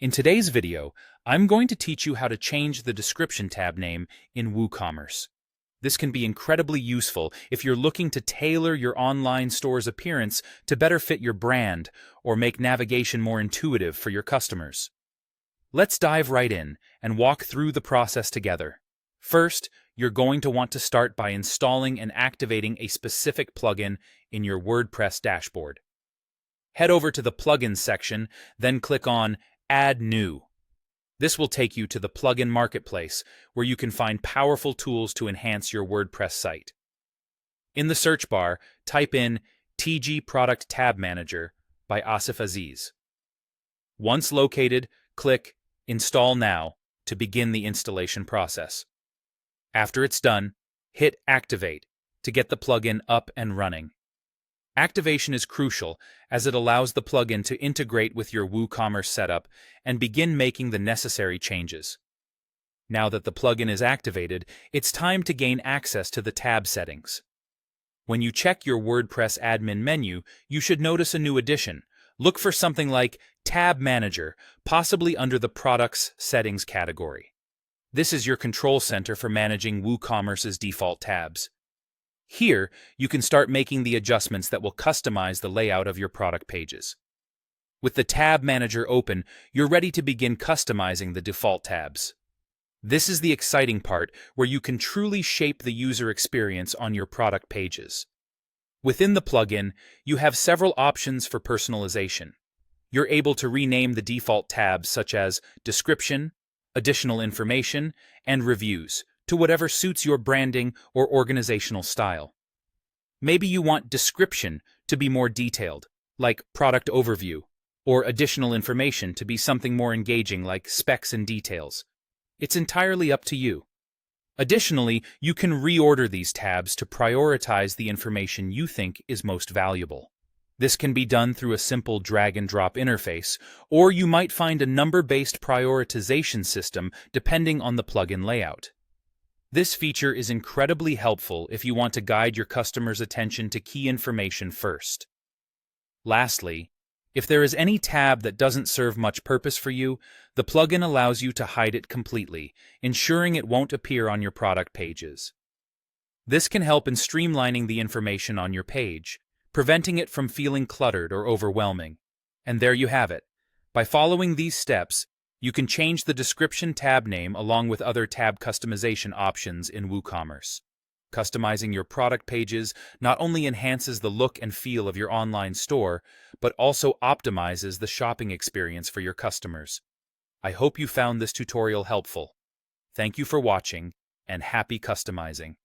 In today's video, I'm going to teach you how to change the description tab name in WooCommerce. This can be incredibly useful if you're looking to tailor your online store's appearance to better fit your brand or make navigation more intuitive for your customers. Let's dive right in and walk through the process together. First, you're going to want to start by installing and activating a specific plugin in your WordPress dashboard. Head over to the Plugins section, then click on Add New. This will take you to the plugin marketplace, where you can find powerful tools to enhance your WordPress site. In the search bar, type in TG Product Tab Manager by Asif Aziz. Once located, click Install Now to begin the installation process. After it's done, hit Activate to get the plugin up and running. Activation is crucial as it allows the plugin to integrate with your WooCommerce setup and begin making the necessary changes. Now that the plugin is activated, it's time to gain access to the tab settings. When you check your WordPress admin menu, you should notice a new addition. Look for something like Tab Manager, possibly under the Products Settings category. This is your control center for managing WooCommerce's default tabs. Here, you can start making the adjustments that will customize the layout of your product pages. With the Tab Manager open, you're ready to begin customizing the default tabs. This is the exciting part where you can truly shape the user experience on your product pages. Within the plugin, you have several options for personalization. You're able to rename the default tabs such as Description, Additional Information, and Reviews to whatever suits your branding or organizational style. Maybe you want Description to be more detailed, like Product Overview, or Additional Information to be something more engaging like Specs and Details. It's entirely up to you. Additionally, you can reorder these tabs to prioritize the information you think is most valuable. This can be done through a simple drag-and-drop interface, or you might find a number-based prioritization system depending on the plugin layout. This feature is incredibly helpful if you want to guide your customers' attention to key information first. Lastly, if there is any tab that doesn't serve much purpose for you, the plugin allows you to hide it completely, ensuring it won't appear on your product pages. This can help in streamlining the information on your page, preventing it from feeling cluttered or overwhelming. And there you have it. By following these steps, you can change the description tab name along with other tab customization options in WooCommerce. Customizing your product pages not only enhances the look and feel of your online store, but also optimizes the shopping experience for your customers. I hope you found this tutorial helpful. Thank you for watching, and happy customizing.